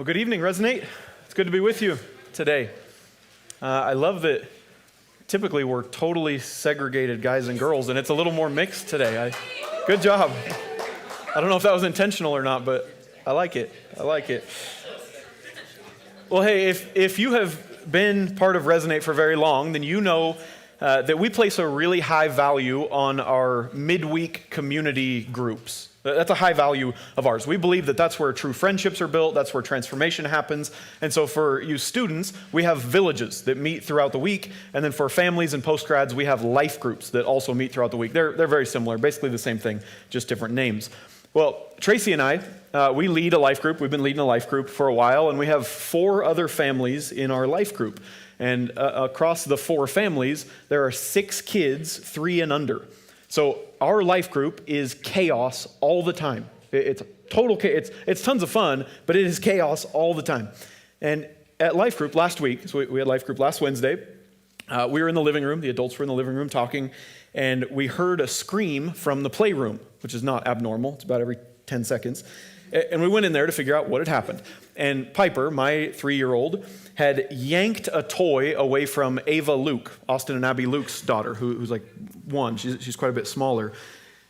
Well, good evening, Resonate. It's good to be with you today. I love that typically we're totally segregated guys and girls, and it's a little more mixed today. Good job. I don't know if that was intentional or not, but I like it. Well, hey, if you have been part of Resonate for very long, then you know that we place a really high value on our midweek community groups. That's a high value of ours. We believe that that's where true friendships are built, that's where transformation happens. And so for you students, we have villages that meet throughout the week. And then for families and postgrads, we have life groups that also meet throughout the week. They're very similar, basically the same thing, just different names. Well, Tracy and I, we lead a life group. We've been leading a life group for a while, and we have 4 other families in our life group. And across the 4 families, there are 6 kids, 3 and under. So our life group is chaos all the time. It's total chaos. It's tons of fun, but it is chaos all the time. And at life group last week, so we had life group last Wednesday, we were in the living room, the adults were in the living room talking, and we heard a scream from the playroom, which is not abnormal. It's about every 10 seconds. And we went in there to figure out what had happened. And Piper, my 3-year-old, had yanked a toy away from Ava Luke, Austin and Abby Luke's daughter, who's like 1. She's quite a bit smaller.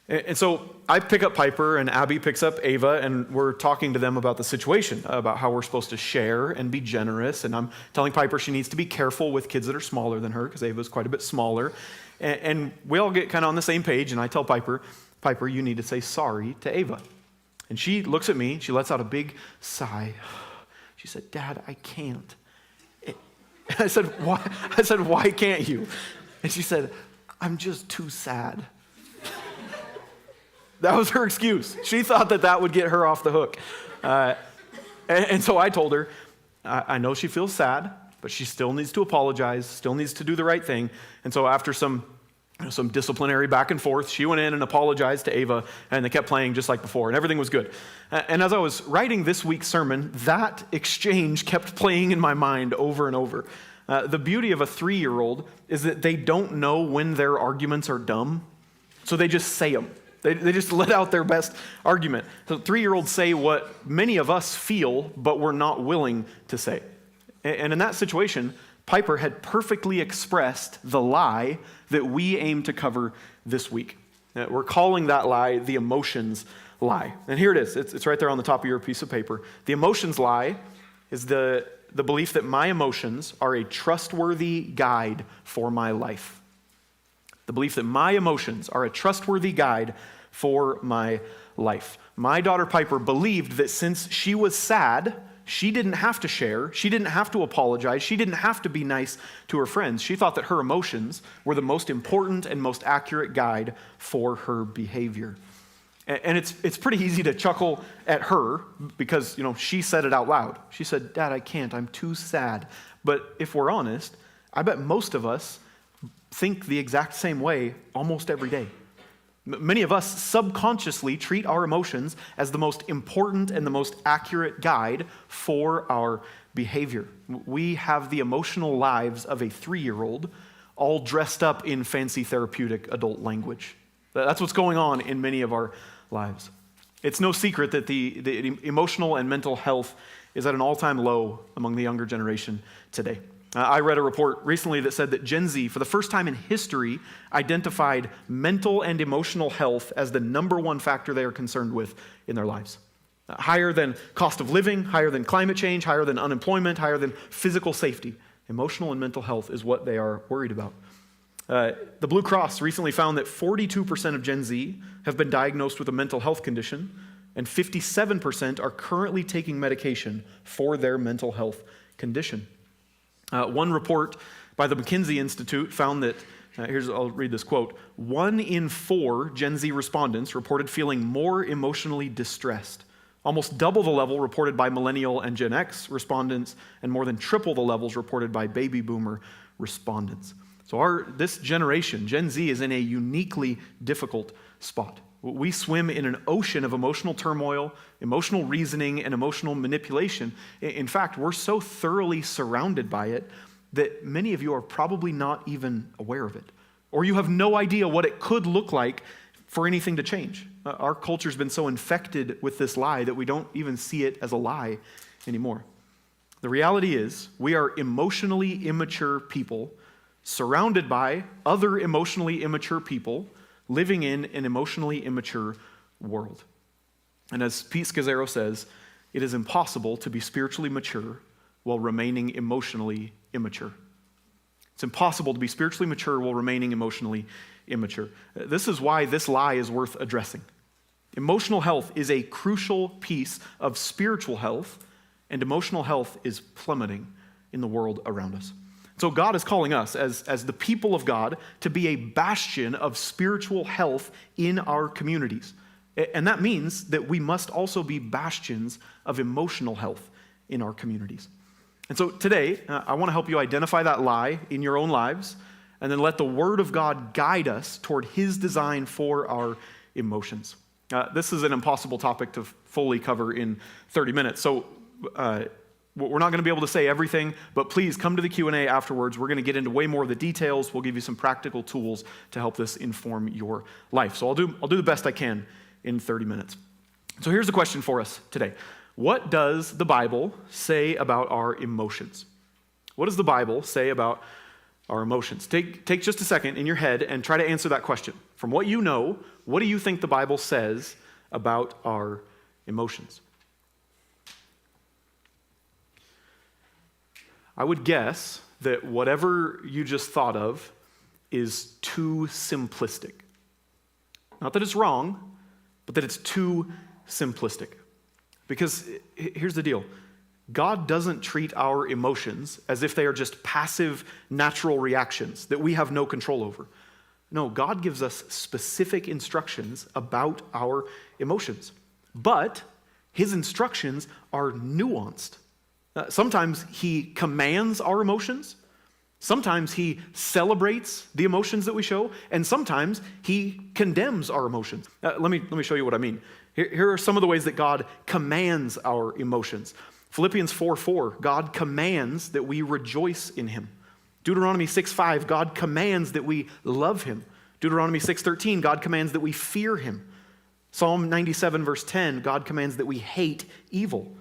And so I pick up Piper, and Abby picks up Ava, and we're talking to them about the situation, about how we're supposed to share and be generous. And I'm telling Piper she needs to be careful with kids that are smaller than her, because Ava's quite a bit smaller. And we all get kind of on the same page, and I tell Piper, you need to say sorry to Ava. And she looks at me, she lets out a big sigh. She said, "Dad, I can't." And I said, "Why?" I said, "Why can't you?" And she said, "I'm just too sad." That was her excuse. She thought that would get her off the hook. And so I told her, I know she feels sad, but she still needs to apologize, still needs to do the right thing. And so after some disciplinary back and forth, she went in and apologized to Ava, and they kept playing just like before, and everything was good. And as I was writing this week's sermon, that exchange kept playing in my mind over and over. The beauty of a 3-year-old is that they don't know when their arguments are dumb, so they just say them. They just let out their best argument. So 3-year-olds say what many of us feel, but we're not willing to say. And in that situation, Piper had perfectly expressed the lie that we aim to cover this week. We're calling that lie the emotions lie. And here it is. It's right there on the top of your piece of paper. The emotions lie is the belief that my emotions are a trustworthy guide for my life. The belief that my emotions are a trustworthy guide for my life. My daughter Piper believed that since she was sad, she didn't have to share, she didn't have to apologize, she didn't have to be nice to her friends. She thought that her emotions were the most important and most accurate guide for her behavior. And it's pretty easy to chuckle at her because, she said it out loud. She said, "Dad, I can't, I'm too sad." But if we're honest, I bet most of us think the exact same way almost every day. Many of us subconsciously treat our emotions as the most important and the most accurate guide for our behavior. We have the emotional lives of a 3-year-old all dressed up in fancy therapeutic adult language. That's what's going on in many of our lives. It's no secret that the emotional and mental health is at an all-time low among the younger generation today. I read a report recently that said that Gen Z, for the first time in history, identified mental and emotional health as the number 1 factor they are concerned with in their lives. Higher than cost of living, higher than climate change, higher than unemployment, higher than physical safety. Emotional and mental health is what they are worried about. The Blue Cross recently found that 42% of Gen Z have been diagnosed with a mental health condition, and 57% are currently taking medication for their mental health condition. One report by the McKinsey Institute found that, I'll read this quote, 1 in 4 Gen Z respondents reported feeling more emotionally distressed, almost double the level reported by Millennial and Gen X respondents, and more than triple the levels reported by Baby Boomer respondents. So this generation, Gen Z, is in a uniquely difficult spot. We swim in an ocean of emotional turmoil, emotional reasoning, and emotional manipulation. In fact, we're so thoroughly surrounded by it that many of you are probably not even aware of it. Or you have no idea what it could look like for anything to change. Our culture's been so infected with this lie that we don't even see it as a lie anymore. The reality is we are emotionally immature people surrounded by other emotionally immature people living in an emotionally immature world. And as Pete Scazzaro says, it is impossible to be spiritually mature while remaining emotionally immature. It's impossible to be spiritually mature while remaining emotionally immature. This is why this lie is worth addressing. Emotional health is a crucial piece of spiritual health, and emotional health is plummeting in the world around us. So God is calling us as the people of God to be a bastion of spiritual health in our communities. And that means that we must also be bastions of emotional health in our communities. And so today, I want to help you identify that lie in your own lives, and then let the Word of God guide us toward His design for our emotions. This is an impossible topic to fully cover in 30 minutes, so we're not going to be able to say everything, but please come to the Q&A afterwards. We're going to get into way more of the details. We'll give you some practical tools to help this inform your life. So I'll do the best I can in 30 minutes. So here's the question for us today. What does the Bible say about our emotions? What does the Bible say about our emotions? Take just a second in your head and try to answer that question. From what you know, what do you think the Bible says about our emotions? I would guess that whatever you just thought of is too simplistic. Not that it's wrong, but that it's too simplistic. Because here's the deal. God doesn't treat our emotions as if they are just passive, natural reactions that we have no control over. No, God gives us specific instructions about our emotions. But His instructions are nuanced. Sometimes He commands our emotions. Sometimes He celebrates the emotions that we show. And sometimes He condemns our emotions. Let me show you what I mean. Here are some of the ways that God commands our emotions. Philippians 4:4, God commands that we rejoice in Him. Deuteronomy 6:5, God commands that we love Him. Deuteronomy 6:13, God commands that we fear Him. Psalm 97 verse 10, God commands that we hate evil.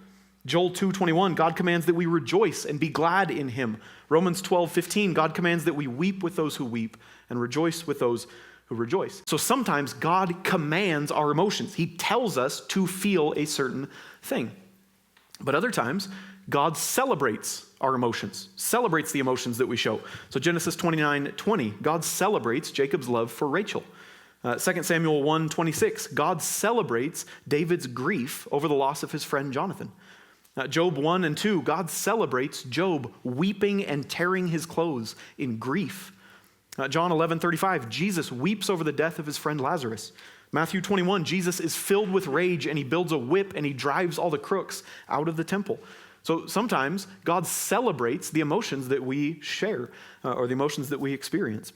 Joel 2:21, God commands that we rejoice and be glad in Him. Romans 12:15, God commands that we weep with those who weep and rejoice with those who rejoice. So sometimes God commands our emotions. He tells us to feel a certain thing. But other times, God celebrates our emotions, celebrates the emotions that we show. So Genesis 29:20, God celebrates Jacob's love for Rachel. 2 Samuel 1:26, God celebrates David's grief over the loss of his friend Jonathan. Job 1 and 2, God celebrates Job weeping and tearing his clothes in grief. John 11:35, Jesus weeps over the death of his friend Lazarus. Matthew 21, Jesus is filled with rage and He builds a whip and He drives all the crooks out of the temple. So sometimes God celebrates the emotions that we share or the emotions that we experience.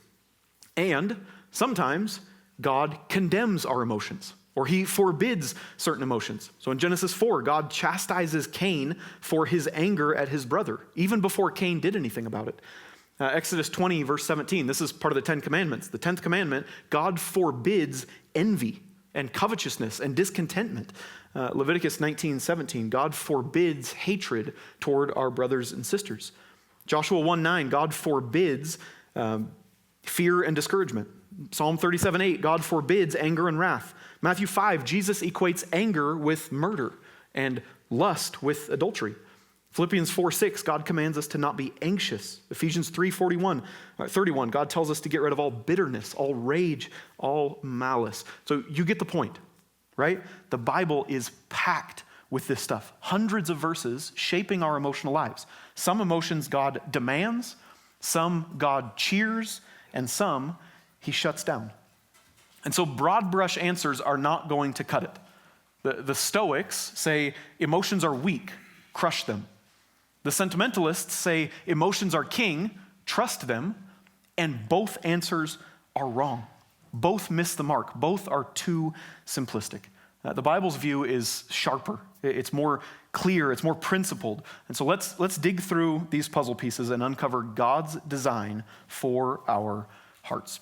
And sometimes God condemns our emotions or He forbids certain emotions. So in Genesis 4, God chastises Cain for his anger at his brother, even before Cain did anything about it. Exodus 20, verse 17, this is part of the 10 Commandments. The 10th commandment, God forbids envy and covetousness and discontentment. Leviticus 19:17, God forbids hatred toward our brothers and sisters. Joshua 1:9, God forbids fear and discouragement. Psalm 37:8, God forbids anger and wrath. Matthew 5, Jesus equates anger with murder and lust with adultery. Philippians 4:6, God commands us to not be anxious. Ephesians 3:31, God tells us to get rid of all bitterness, all rage, all malice. So you get the point, right? The Bible is packed with this stuff. Hundreds of verses shaping our emotional lives. Some emotions God demands, some God cheers, and some He shuts down. And so broad brush answers are not going to cut it. The Stoics say emotions are weak, crush them. The sentimentalists say emotions are king, trust them, and both answers are wrong. Both miss the mark. Both are too simplistic. The Bible's view is sharper. It's more clear. It's more principled. And so let's dig through these puzzle pieces and uncover God's design for our hearts.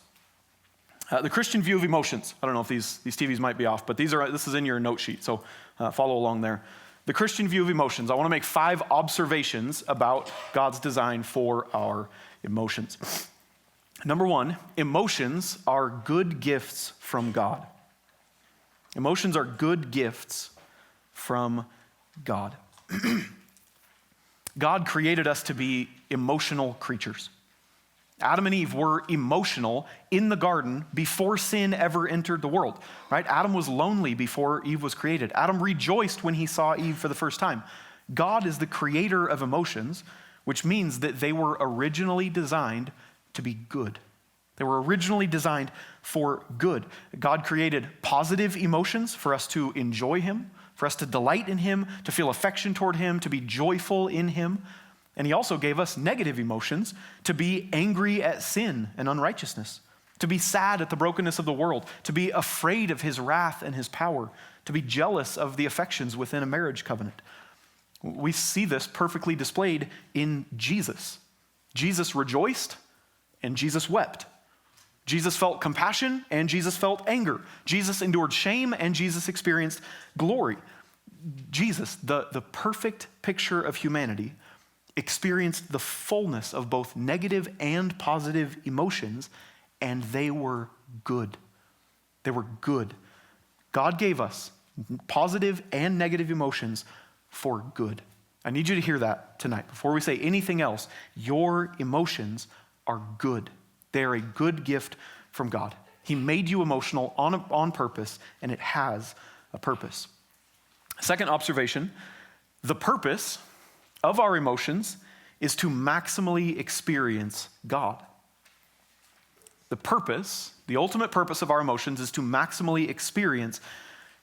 The Christian view of emotions. I don't know if these TVs might be off, but this is in your note sheet, so follow along there. the Christian view of emotions, I want to make 5 observations about God's design for our emotions. Number 1, emotions are good gifts from God. Emotions are good gifts from God. God created us to be emotional creatures. Adam and Eve were emotional in the garden before sin ever entered the world, right? Adam was lonely before Eve was created. Adam rejoiced when he saw Eve for the first time. God is the creator of emotions, which means that they were originally designed to be good. They were originally designed for good. God created positive emotions for us to enjoy him, for us to delight in him, to feel affection toward him, to be joyful in him. And he also gave us negative emotions to be angry at sin and unrighteousness, to be sad at the brokenness of the world, to be afraid of his wrath and his power, to be jealous of the affections within a marriage covenant. We see this perfectly displayed in Jesus. Jesus rejoiced and Jesus wept. Jesus felt compassion and Jesus felt anger. Jesus endured shame and Jesus experienced glory. Jesus, the perfect picture of humanity, experienced the fullness of both negative and positive emotions, and they were good. They were good. God gave us positive and negative emotions for good. I need you to hear that tonight. Before we say anything else, your emotions are good. They are a good gift from God. He made you emotional on purpose, and it has a purpose. Second observation, the purpose of our emotions is to maximally experience God. The purpose, the ultimate purpose of our emotions is to maximally experience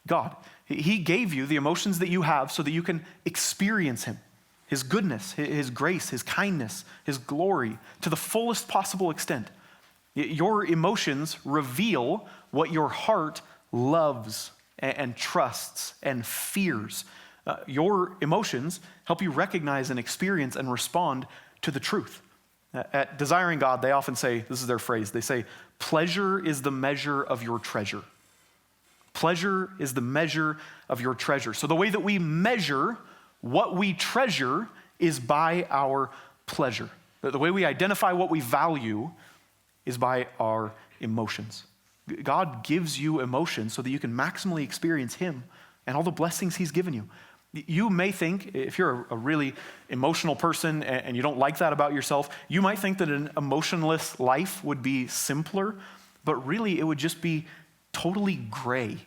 God. He gave you the emotions that you have so that you can experience him, his goodness, his grace, his kindness, his glory to the fullest possible extent. Your emotions reveal what your heart loves and trusts and fears. Your emotions help you recognize and experience and respond to the truth. At Desiring God, they often say, this is their phrase, they say, pleasure is the measure of your treasure. Pleasure is the measure of your treasure. So the way that we measure what we treasure is by our pleasure. The way we identify what we value is by our emotions. God gives you emotions so that you can maximally experience him and all the blessings he's given you. You may think, if you're a really emotional person and you don't like that about yourself, you might think that an emotionless life would be simpler, but really it would just be totally gray,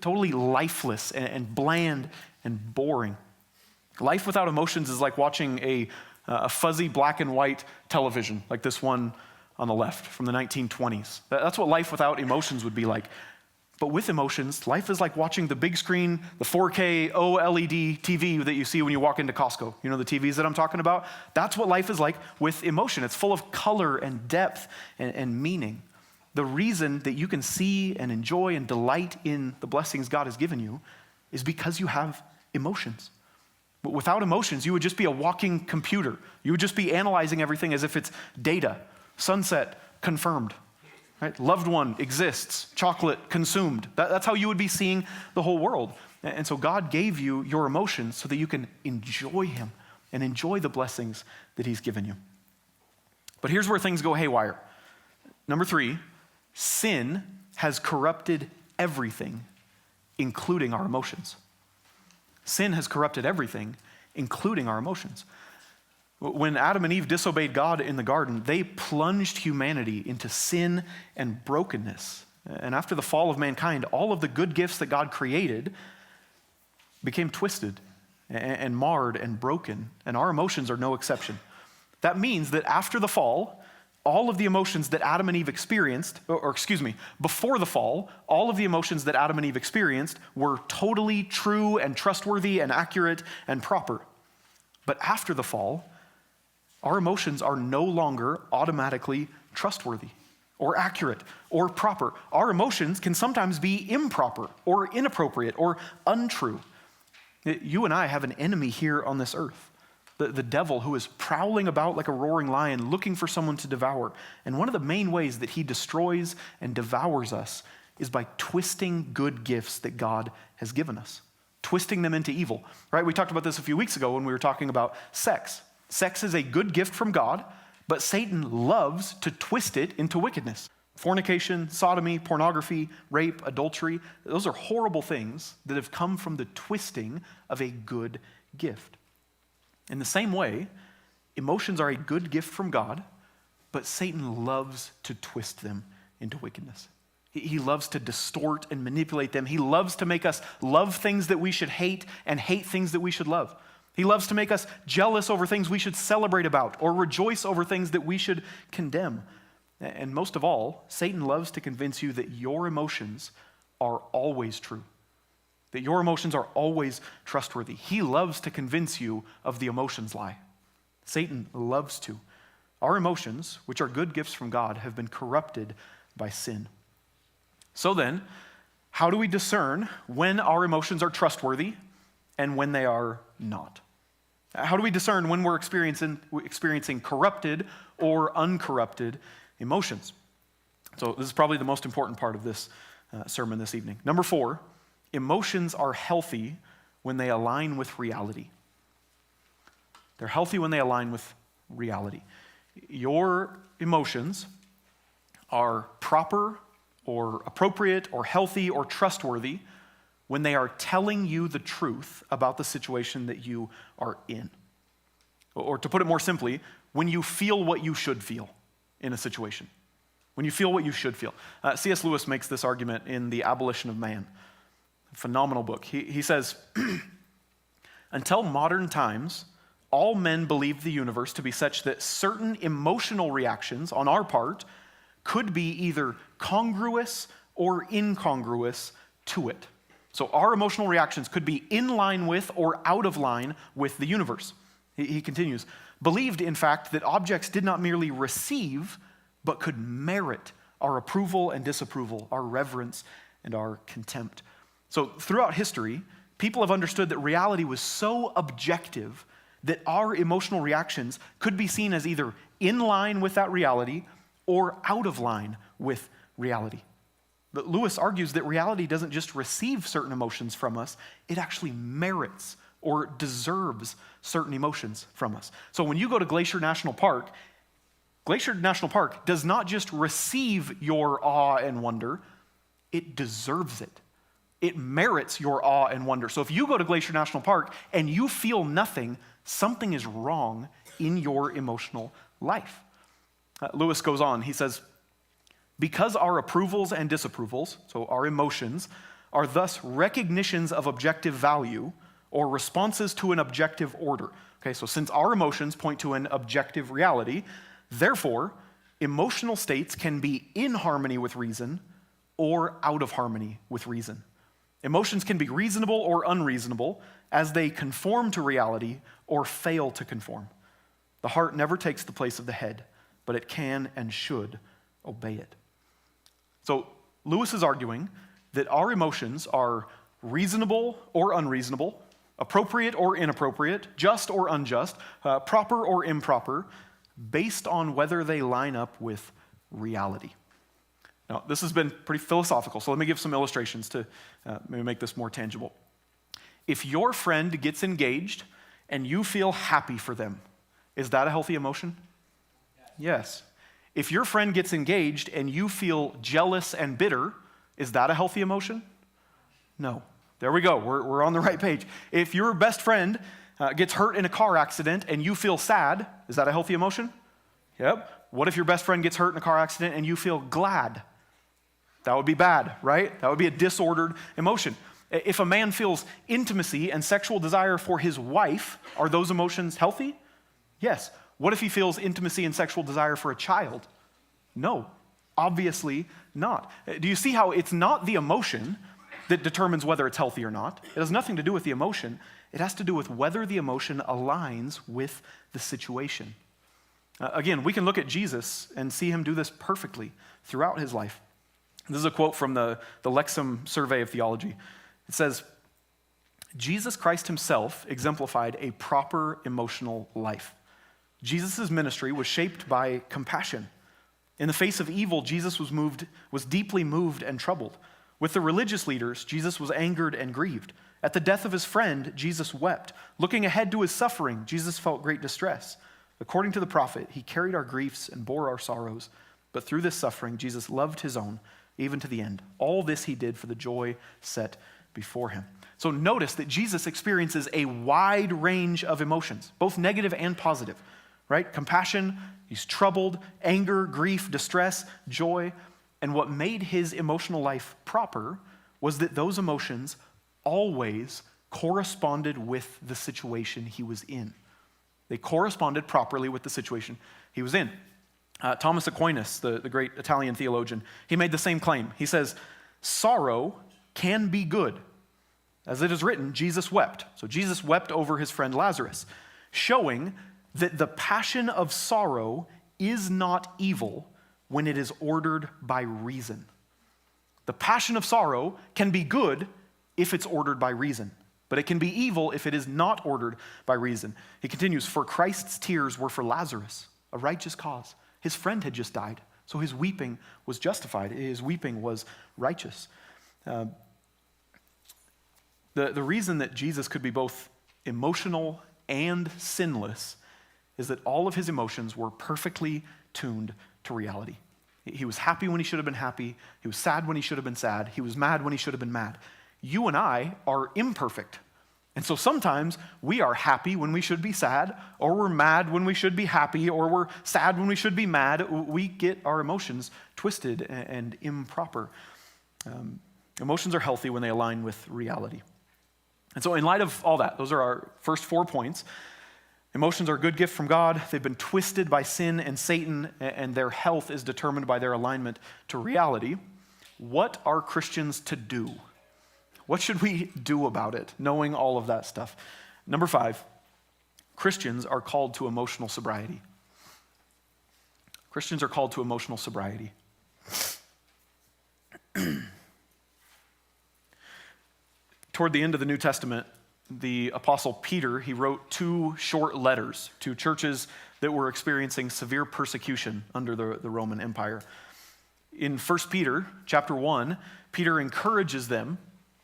totally lifeless and bland and boring. Life without emotions is like watching a fuzzy black and white television, like this one on the left from the 1920s. That's what life without emotions would be like. But with emotions, life is like watching the big screen, the 4K OLED TV that you see when you walk into Costco. You know the TVs that I'm talking about? That's what life is like with emotion. It's full of color and depth and meaning. The reason that you can see and enjoy and delight in the blessings God has given you is because you have emotions. But without emotions, you would just be a walking computer. You would just be analyzing everything as if it's data. Sunset, confirmed. Right? Loved one exists, chocolate consumed. That's how you would be seeing the whole world. And so God gave you your emotions so that you can enjoy him and enjoy the blessings that he's given you. But here's where things go haywire. Number 3, sin has corrupted everything, including our emotions. Sin has corrupted everything, including our emotions. When Adam and Eve disobeyed God in the garden, they plunged humanity into sin and brokenness. And after the fall of mankind, all of the good gifts that God created became twisted and marred and broken, and our emotions are no exception. That means that after the fall, all of the emotions that Adam and Eve experienced, before the fall, all of the emotions that Adam and Eve experienced were totally true and trustworthy and accurate and proper. But after the fall, our emotions are no longer automatically trustworthy or accurate or proper. Our emotions can sometimes be improper or inappropriate or untrue. You and I have an enemy here on this earth, the devil, who is prowling about like a roaring lion looking for someone to devour. And one of the main ways that he destroys and devours us is by twisting good gifts that God has given us. twisting them into evil, right? We talked about this a few weeks ago when we were talking about sex. Sex is a good gift from God, but Satan loves to twist it into wickedness. Fornication, sodomy, pornography, rape, adultery, those are horrible things that have come from the twisting of a good gift. In the same way, emotions are a good gift from God, but Satan loves to twist them into wickedness. He loves to distort and manipulate them. He loves to make us love things that we should hate and hate things that we should love. He loves to make us jealous over things we should celebrate about or rejoice over things that we should condemn. And most of all, Satan loves to convince you that your emotions are always true, that your emotions are always trustworthy. He loves to convince you of the emotions lie. Satan loves to. Our emotions, which are good gifts from God, have been corrupted by sin. So then, how do we discern when our emotions are trustworthy and when they are not? How do we discern when we're experiencing corrupted or uncorrupted emotions? So this is probably the most important part of this sermon this evening. Number 4, emotions are healthy when they align with reality. They're healthy when they align with reality. Your emotions are proper or appropriate or healthy or trustworthy when they are telling you the truth about the situation that you are in. Or to put it more simply, when you feel what you should feel in a situation. When you feel what you should feel. C.S. Lewis makes this argument in The Abolition of Man. A phenomenal book. He says, until modern times, all men believed the universe to be such that certain emotional reactions on our part could be either congruous or incongruous to it. So our emotional reactions could be in line with or out of line with the universe. He continues, believed, in fact, that objects did not merely receive, but could merit our approval and disapproval, our reverence and our contempt. So throughout history, people have understood that reality was so objective that our emotional reactions could be seen as either in line with that reality or out of line with reality. But Lewis argues that reality doesn't just receive certain emotions from us, it actually merits or deserves certain emotions from us. So when you go to Glacier National Park does not just receive your awe and wonder, it deserves it. It merits your awe and wonder. So if you go to Glacier National Park and you feel nothing, something is wrong in your emotional life. Lewis goes on, he says, because our approvals and disapprovals, so our emotions, are thus recognitions of objective value or responses to an objective order. Okay, so since our emotions point to an objective reality, therefore, emotional states can be in harmony with reason or out of harmony with reason. Emotions can be reasonable or unreasonable as they conform to reality or fail to conform. The heart never takes the place of the head, but it can and should obey it. So Lewis is arguing that our emotions are reasonable or unreasonable, appropriate or inappropriate, just or unjust, proper or improper, based on whether they line up with reality. Now, this has been pretty philosophical, so let me give some illustrations to maybe make this more tangible. If your friend gets engaged and you feel happy for them, is that a healthy emotion? Yes. If your friend gets engaged and you feel jealous and bitter, is that a healthy emotion? No. There we go. We're on the right page. If your best friend gets hurt in a car accident and you feel sad, is that a healthy emotion? Yep. What if your best friend gets hurt in a car accident and you feel glad? That would be bad, right? That would be a disordered emotion. If a man feels intimacy and sexual desire for his wife, are those emotions healthy? Yes. What if he feels intimacy and sexual desire for a child? No, obviously not. Do you see how it's not the emotion that determines whether it's healthy or not? It has nothing to do with the emotion. It has to do with whether the emotion aligns with the situation. Again, we can look at Jesus and see him do this perfectly throughout his life. This is a quote from the Lexham Survey of Theology. It says, Jesus Christ himself exemplified a proper emotional life. Jesus' ministry was shaped by compassion. In the face of evil, Jesus was deeply moved and troubled. With the religious leaders, Jesus was angered and grieved. At the death of his friend, Jesus wept. Looking ahead to his suffering, Jesus felt great distress. According to the prophet, he carried our griefs and bore our sorrows. But through this suffering, Jesus loved his own, even to the end. All this he did for the joy set before him. So notice that Jesus experiences a wide range of emotions, both negative and positive, right? Compassion, he's troubled, anger, grief, distress, joy. And what made his emotional life proper was that those emotions always corresponded with the situation he was in. They corresponded properly with the situation he was in. Thomas Aquinas, the great Italian theologian, he made the same claim. He says, sorrow can be good. As it is written, Jesus wept. So Jesus wept over his friend Lazarus, showing that the passion of sorrow is not evil when it is ordered by reason. The passion of sorrow can be good if it's ordered by reason, but it can be evil if it is not ordered by reason. He continues, for Christ's tears were for Lazarus, a righteous cause. His friend had just died, so his weeping was justified. His weeping was righteous. The reason that Jesus could be both emotional and sinless is that all of his emotions were perfectly tuned to reality. He was happy when he should have been happy. He was sad when he should have been sad. He was mad when he should have been mad. You and I are imperfect. And so sometimes we are happy when we should be sad, or we're mad when we should be happy, or we're sad when we should be mad. We get our emotions twisted and improper. Emotions are healthy when they align with reality. And so in light of all that, those are our first 4 points. Emotions are a good gift from God. They've been twisted by sin and Satan, and their health is determined by their alignment to reality. What are Christians to do? What should we do about it, knowing all of that stuff? Number 5, Christians are called to emotional sobriety. Christians are called to emotional sobriety. Toward the end of the New Testament, the Apostle Peter, he wrote 2 short letters to churches that were experiencing severe persecution under the Roman Empire. In 1 Peter chapter 1, Peter encourages them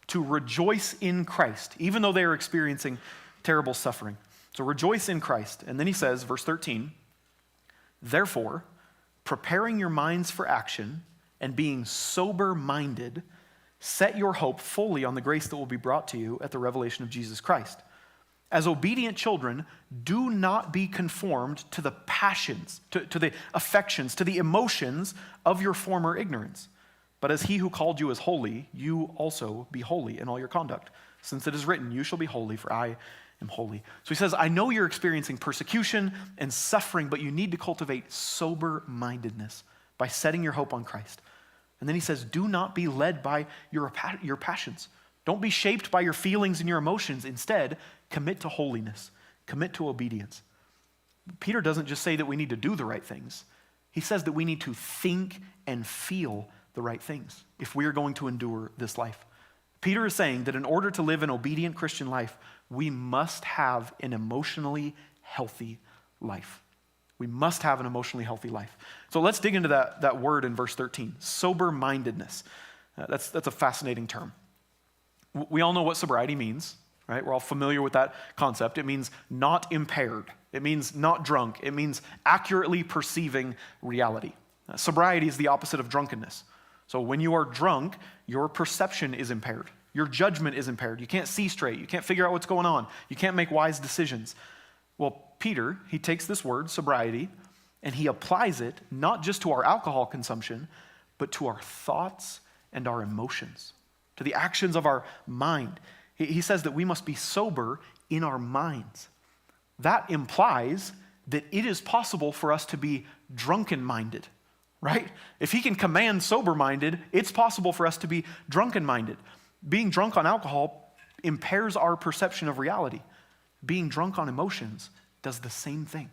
to rejoice in Christ, even though they are experiencing terrible suffering. So rejoice in Christ. And then he says, verse 13, therefore, preparing your minds for action and being sober-minded, set your hope fully on the grace that will be brought to you at the revelation of Jesus Christ. As obedient children, do not be conformed to the passions, to the affections, to the emotions of your former ignorance. But as he who called you is holy, you also be holy in all your conduct. Since it is written, you shall be holy, for I am holy. So he says, I know you're experiencing persecution and suffering, but you need to cultivate sober-mindedness by setting your hope on Christ. And then he says, do not be led by your passions. Don't be shaped by your feelings and your emotions. Instead, commit to holiness. Commit to obedience. Peter doesn't just say that we need to do the right things. He says that we need to think and feel the right things if we are going to endure this life. Peter is saying that in order to live an obedient Christian life, we must have an emotionally healthy life. We must have an emotionally healthy life. So let's dig into that word in verse 13, sober-mindedness. That's a fascinating term. We all know what sobriety means, right? We're all familiar with that concept. It means not impaired. It means not drunk. It means accurately perceiving reality. Sobriety is the opposite of drunkenness. So when you are drunk, your perception is impaired. Your judgment is impaired. You can't see straight. You can't figure out what's going on. You can't make wise decisions. Well, Peter, he takes this word, sobriety, and he applies it not just to our alcohol consumption, but to our thoughts and our emotions, to the actions of our mind. He says that we must be sober in our minds. That implies that it is possible for us to be drunken-minded, right? If he can command sober-minded, it's possible for us to be drunken-minded. Being drunk on alcohol impairs our perception of reality. Being drunk on emotions does the same thing.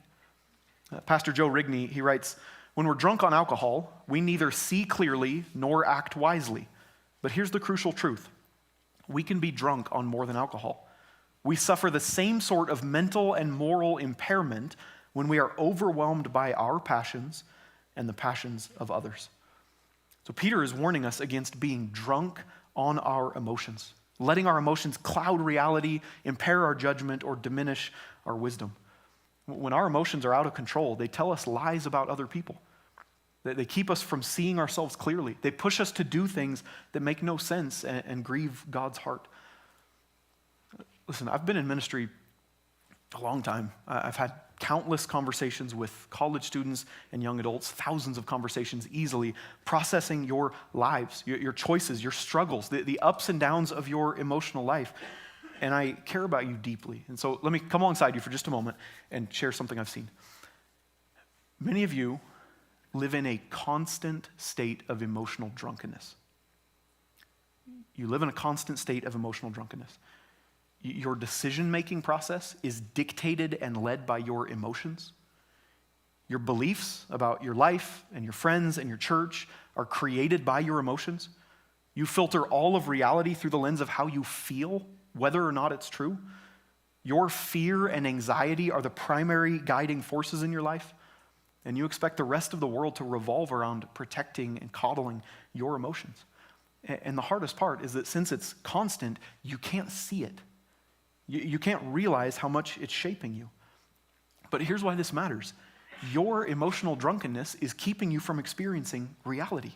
Pastor Joe Rigney, he writes, when we're drunk on alcohol, we neither see clearly nor act wisely. But here's the crucial truth. We can be drunk on more than alcohol. We suffer the same sort of mental and moral impairment when we are overwhelmed by our passions and the passions of others. So Peter is warning us against being drunk on our emotions. letting our emotions cloud reality, impair our judgment, or diminish our wisdom. When our emotions are out of control, they tell us lies about other people. They keep us from seeing ourselves clearly. They push us to do things that make no sense and grieve God's heart. Listen, I've been in ministry a long time. I've had countless conversations with college students and young adults, thousands of conversations easily, processing your lives, your choices, your struggles, the ups and downs of your emotional life. And I care about you deeply. And so let me come alongside you for just a moment and share something I've seen. Many of you live in a constant state of emotional drunkenness. You live in a constant state of emotional drunkenness. Your decision-making process is dictated and led by your emotions. Your beliefs about your life and your friends and your church are created by your emotions. You filter all of reality through the lens of how you feel, whether or not it's true. Your fear and anxiety are the primary guiding forces in your life, and you expect the rest of the world to revolve around protecting and coddling your emotions. And the hardest part is that since it's constant, you can't see it. You can't realize how much it's shaping you. But here's why this matters. Your emotional drunkenness is keeping you from experiencing reality,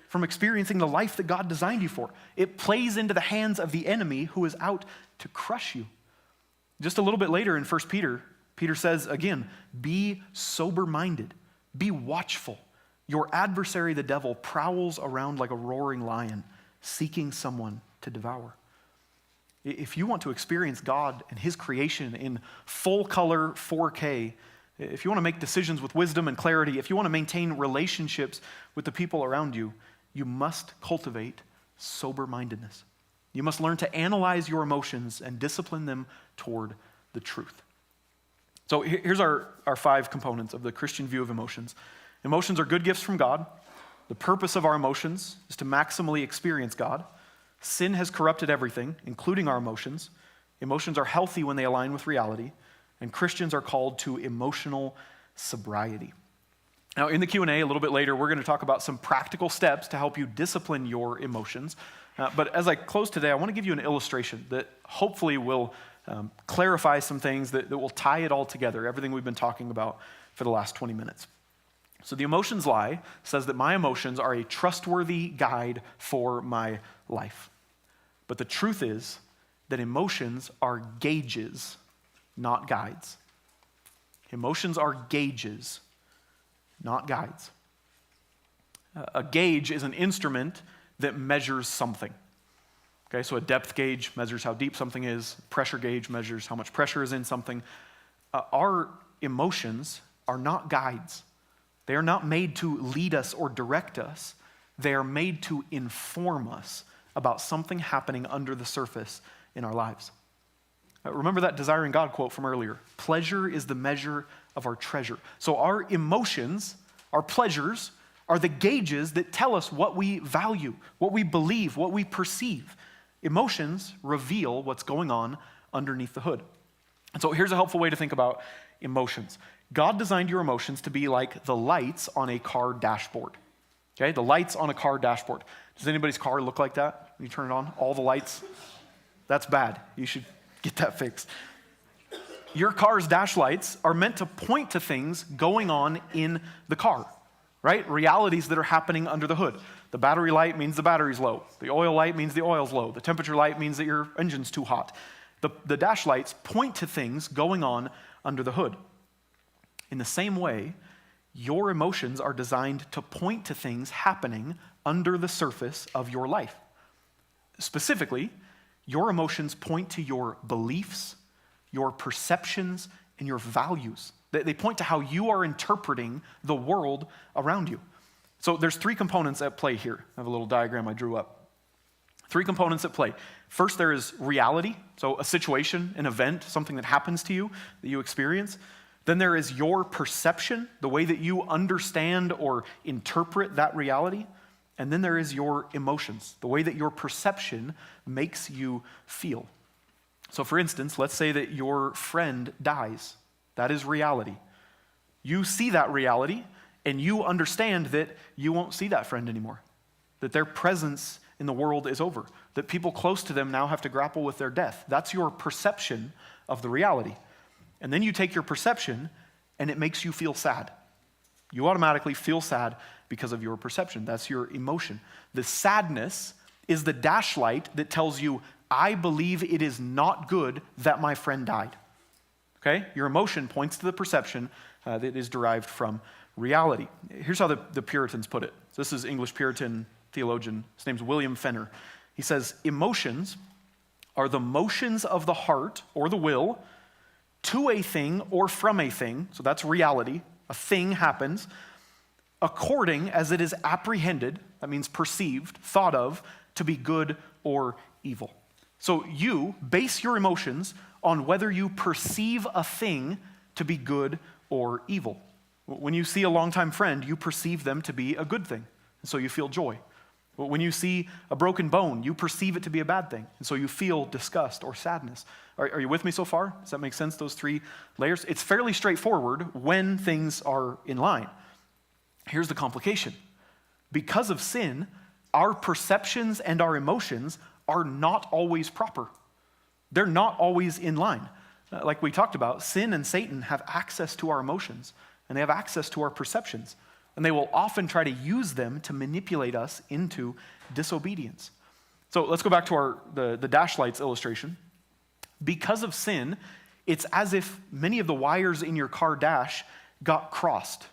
from experiencing the life that God designed you for. It plays into the hands of the enemy who is out to crush you. Just a little bit later in 1 Peter, Peter says again, be sober-minded, be watchful. Your adversary, the devil, prowls around like a roaring lion, seeking someone to devour. If you want to experience God and his creation in full color 4K, if you want to make decisions with wisdom and clarity, if you want to maintain relationships with the people around you, you must cultivate sober-mindedness. You must learn to analyze your emotions and discipline them toward the truth. So here's our 5 components of the Christian view of emotions. Emotions are good gifts from God. The purpose of our emotions is to maximally experience God. Sin has corrupted everything, including our emotions. Emotions are healthy when they align with reality, and Christians are called to emotional sobriety. Now, in the Q&A a little bit later, we're going to talk about some practical steps to help you discipline your emotions. But as I close today, I want to give you an illustration that hopefully will clarify some things that will tie it all together, everything we've been talking about for the last 20 minutes. So the emotions lie says that my emotions are a trustworthy guide for my life. But the truth is that emotions are gauges, not guides. Emotions are gauges, not guides. A gauge is an instrument that measures something. Okay, so a depth gauge measures how deep something is. Pressure gauge measures how much pressure is in something. Our emotions are not guides. They are not made to lead us or direct us. They are made to inform us about something happening under the surface in our lives. Remember that Desiring God quote from earlier. Pleasure is the measure of our treasure. So our emotions, our pleasures, are the gauges that tell us what we value, what we believe, what we perceive. Emotions reveal what's going on underneath the hood. And so here's a helpful way to think about emotions. God designed your emotions to be like the lights on a car dashboard. Okay, the lights on a car dashboard. Does anybody's car look like that when you turn it on? All the lights? That's bad. You should get that fixed. Your car's dash lights are meant to point to things going on in the car, right? Realities that are happening under the hood. The battery light means the battery's low. The oil light means the oil's low. The temperature light means that your engine's too hot. The dash lights point to things going on under the hood. In the same way, your emotions are designed to point to things happening under the surface of your life. Specifically, your emotions point to your beliefs, your perceptions, and your values. They point to how you are interpreting the world around you. So there's 3 components at play here. I have a little diagram I drew up. 3 components at play. First, there is reality, so a situation, an event, something that happens to you, that you experience. Then there is your perception, the way that you understand or interpret that reality. And then there is your emotions, the way that your perception makes you feel. So for instance, let's say that your friend dies. That is reality. You see that reality, and you understand that you won't see that friend anymore, that their presence in the world is over, that people close to them now have to grapple with their death. That's your perception of the reality. And then you take your perception and it makes you feel sad. You automatically feel sad because of your perception. That's your emotion. The sadness is the dash light that tells you, I believe it is not good that my friend died. Okay? Your emotion points to the perception that is derived from reality. Here's how the Puritans put it. This is English Puritan theologian. His name's William Fenner. He says, emotions are the motions of the heart or the will to a thing or from a thing. So that's reality. A thing happens according as it is apprehended, that means perceived, thought of, to be good or evil. So you base your emotions on whether you perceive a thing to be good or evil. When you see a longtime friend, you perceive them to be a good thing, and so you feel joy. When you see a broken bone, you perceive it to be a bad thing, and so you feel disgust or sadness. Are you with me so far? Does that make sense, those three layers? It's fairly straightforward when things are in line. Here's the complication. Because of sin, our perceptions and our emotions are not always proper. They're not always in line. Like we talked about, sin and Satan have access to our emotions, and they have access to our perceptions. And they will often try to use them to manipulate us into disobedience. So let's go back to the dash lights illustration. Because of sin, it's as if many of the wires in your car dash got crossed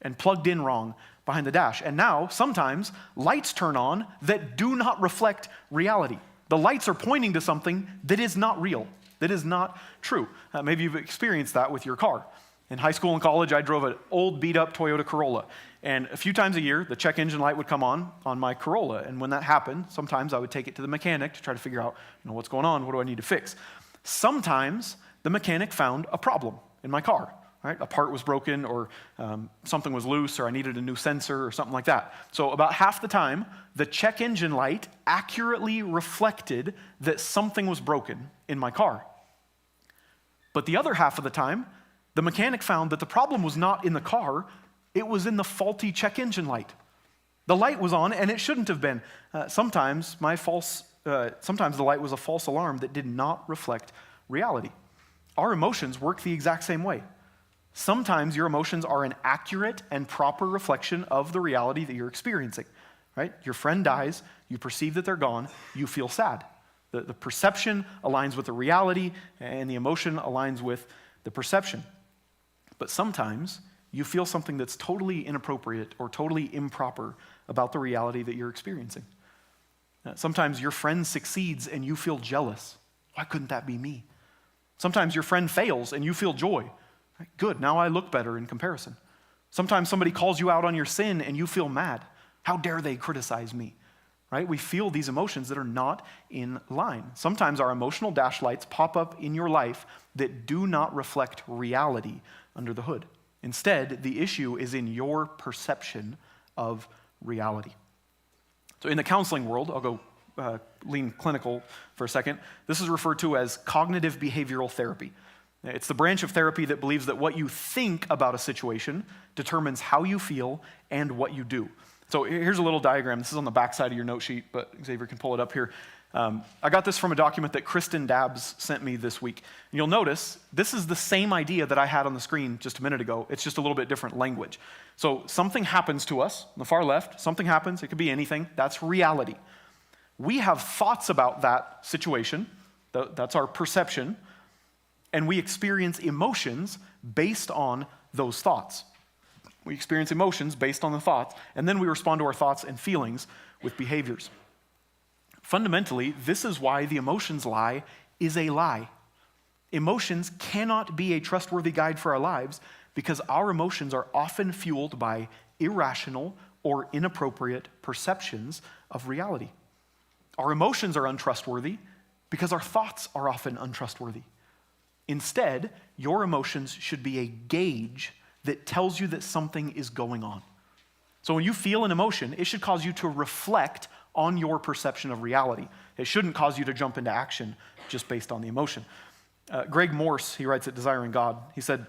and plugged in wrong behind the dash. And now, sometimes, lights turn on that do not reflect reality. The lights are pointing to something that is not real, that is not true. Maybe you've experienced that with your car. In high school and college, I drove an old beat-up Toyota Corolla. And a few times a year, the check engine light would come on my Corolla. And when that happened, sometimes I would take it to the mechanic to try to figure out, what's going on, what do I need to fix? Sometimes the mechanic found a problem in my car. Right? A part was broken, or something was loose, or I needed a new sensor or something like that. So about half the time, the check engine light accurately reflected that something was broken in my car. But the other half of the time, the mechanic found that the problem was not in the car, it was in the faulty check engine light. The light was on, and it shouldn't have been. Sometimes the light was a false alarm that did not reflect reality. Our emotions work the exact same way. Sometimes your emotions are an accurate and proper reflection of the reality that you're experiencing, right? Your friend dies, you perceive that they're gone, you feel sad. The perception aligns with the reality, and the emotion aligns with the perception. But sometimes you feel something that's totally inappropriate or totally improper about the reality that you're experiencing. Sometimes your friend succeeds and you feel jealous. Why couldn't that be me? Sometimes your friend fails and you feel joy. Good, now I look better in comparison. Sometimes somebody calls you out on your sin and you feel mad. How dare they criticize me? Right? We feel these emotions that are not in line. Sometimes our emotional dash lights pop up in your life that do not reflect reality under the hood. Instead, the issue is in your perception of reality. So in the counseling world, I'll go lean clinical for a second. This is referred to as cognitive behavioral therapy. It's the branch of therapy that believes that what you think about a situation determines how you feel and what you do. So here's a little diagram. This is on the back side of your note sheet, but Xavier can pull it up here. I got this from a document that Kristen Dabbs sent me this week. And you'll notice this is the same idea that I had on the screen just a minute ago. It's just a little bit different language. So something happens to us on the far left. Something happens. It could be anything. That's reality. We have thoughts about that situation. That's our perception. And we experience emotions based on those thoughts. We experience emotions based on the thoughts, and then we respond to our thoughts and feelings with behaviors. Fundamentally, this is why the emotions lie is a lie. Emotions cannot be a trustworthy guide for our lives because our emotions are often fueled by irrational or inappropriate perceptions of reality. Our emotions are untrustworthy because our thoughts are often untrustworthy. Instead, your emotions should be a gauge that tells you that something is going on. So when you feel an emotion, it should cause you to reflect on your perception of reality. It shouldn't cause you to jump into action just based on the emotion. Greg Morse, he writes at Desiring God, he said,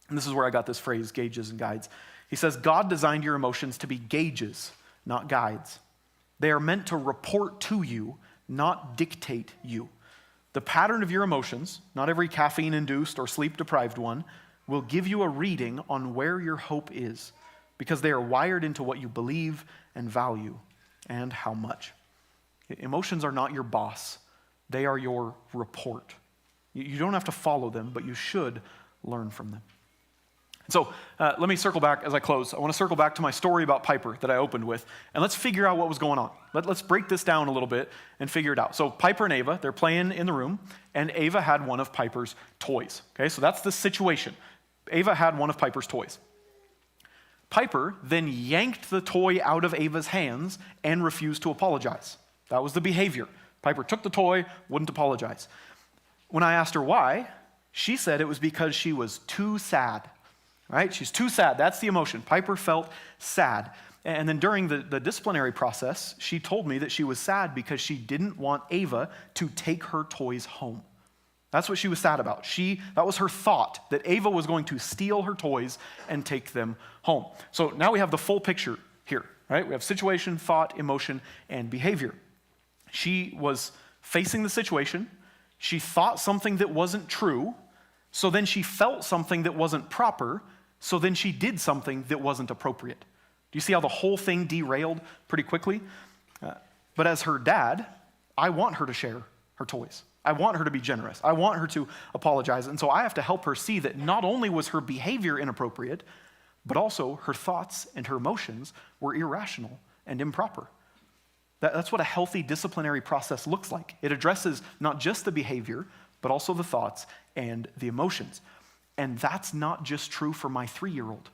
and this is where I got this phrase, gauges and guides. He says, God designed your emotions to be gauges, not guides. They are meant to report to you, not dictate you. The pattern of your emotions, not every caffeine-induced or sleep-deprived one, will give you a reading on where your hope is, because they are wired into what you believe and value and how much. Emotions are not your boss. They are your report. You don't have to follow them, but you should learn from them. So let me circle back as I close. I want to circle back to my story about Piper that I opened with, and let's figure out what was going on. Let's break this down a little bit and figure it out. So Piper and Ava, they're playing in the room, and Ava had one of Piper's toys. Okay, so that's the situation. Ava had one of Piper's toys. Piper then yanked the toy out of Ava's hands and refused to apologize. That was the behavior. Piper took the toy, wouldn't apologize. When I asked her why, she said it was because she was too sad. Right? She's too sad. That's the emotion. Piper felt sad. And then during the disciplinary process, she told me that she was sad because she didn't want Ava to take her toys home. That's what she was sad about. That was her thought, that Ava was going to steal her toys and take them home. So now we have the full picture here, right? We have situation, thought, emotion, and behavior. She was facing the situation. She thought something that wasn't true. So then she felt something that wasn't proper. So then she did something that wasn't appropriate. Do you see how the whole thing derailed pretty quickly? But as her dad, I want her to share her toys. I want her to be generous. I want her to apologize. And so I have to help her see that not only was her behavior inappropriate, but also her thoughts and her emotions were irrational and improper. That's what a healthy disciplinary process looks like. It addresses not just the behavior, but also the thoughts and the emotions. And that's not just true for my 3-year-old.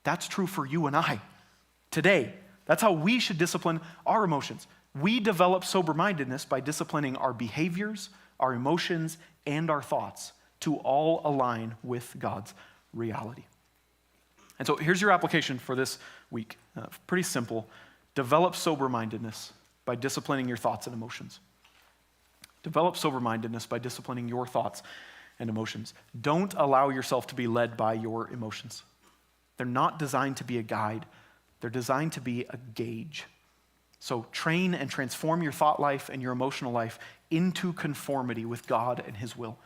That's true for you and I today. That's how we should discipline our emotions. We develop sober-mindedness by disciplining our behaviors, our emotions, and our thoughts to all align with God's reality. And so here's your application for this week. Pretty simple. Develop sober-mindedness by disciplining your thoughts and emotions. Develop sober-mindedness by disciplining your thoughts and emotions. Don't allow yourself to be led by your emotions. They're not designed to be a guide. They're designed to be a gauge. So train and transform your thought life and your emotional life into conformity with God and His will.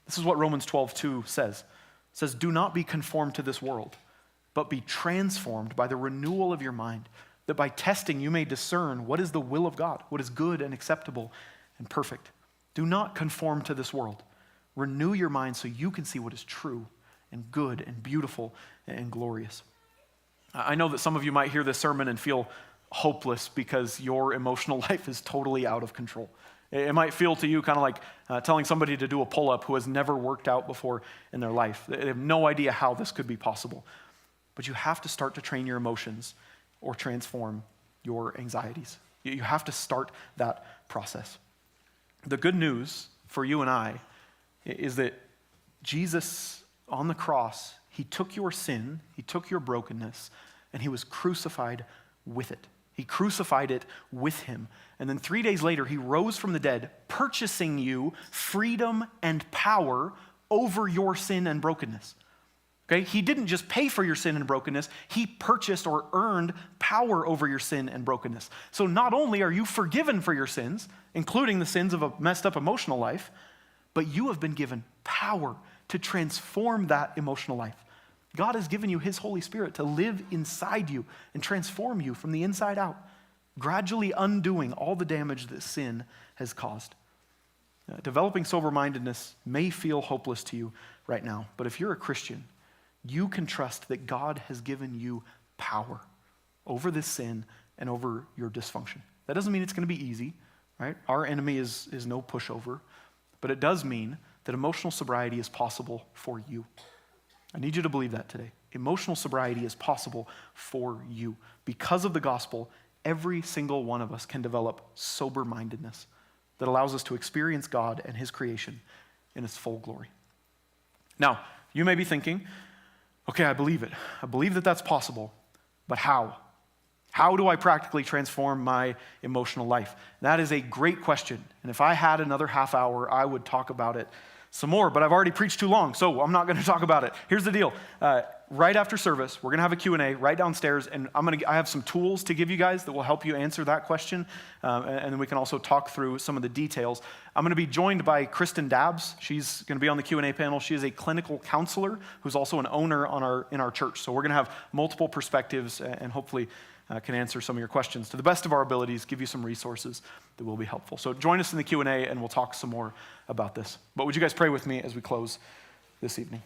This is what Romans 12:2 says. It says, "Do not be conformed to this world, but be transformed by the renewal of your mind, that by testing you may discern what is the will of God, what is good and acceptable and perfect. Do not conform to this world. Renew your mind so you can see what is true and good and beautiful and glorious." I know that some of you might hear this sermon and feel hopeless because your emotional life is totally out of control. It might feel to you kind of like telling somebody to do a pull-up who has never worked out before in their life. They have no idea how this could be possible. But you have to start to train your emotions or transform your anxieties. You have to start that process. The good news for you and I is that Jesus on the cross, He took your sin, He took your brokenness, and He was crucified with it. He crucified it with Him. And then 3 days later, He rose from the dead, purchasing you freedom and power over your sin and brokenness. Okay? He didn't just pay for your sin and brokenness, He purchased or earned power over your sin and brokenness. So not only are you forgiven for your sins, including the sins of a messed up emotional life, but you have been given power to transform that emotional life. God has given you His Holy Spirit to live inside you and transform you from the inside out, gradually undoing all the damage that sin has caused. Developing sober-mindedness may feel hopeless to you right now, but if you're a Christian, you can trust that God has given you power over this sin and over your dysfunction. That doesn't mean it's going to be easy, right? Our enemy is no pushover, but it does mean that emotional sobriety is possible for you. I need you to believe that today. Emotional sobriety is possible for you. Because of the gospel, every single one of us can develop sober-mindedness that allows us to experience God and His creation in its full glory. Now, you may be thinking, okay, I believe it. I believe that that's possible, but how? How do I practically transform my emotional life? That is a great question. And if I had another half hour, I would talk about it some more, but I've already preached too long, so I'm not going to talk about it. Here's the deal. Right after service, we're going to have a Q&A right downstairs, and I have some tools to give you guys that will help you answer that question, and then we can also talk through some of the details. I'm going to be joined by Kristen Dabbs. She's going to be on the Q&A panel. She is a clinical counselor who's also an owner in our church. So we're going to have multiple perspectives and hopefully can answer some of your questions to the best of our abilities, give you some resources that will be helpful. So join us in the Q&A, and we'll talk some more about this. But would you guys pray with me as we close this evening?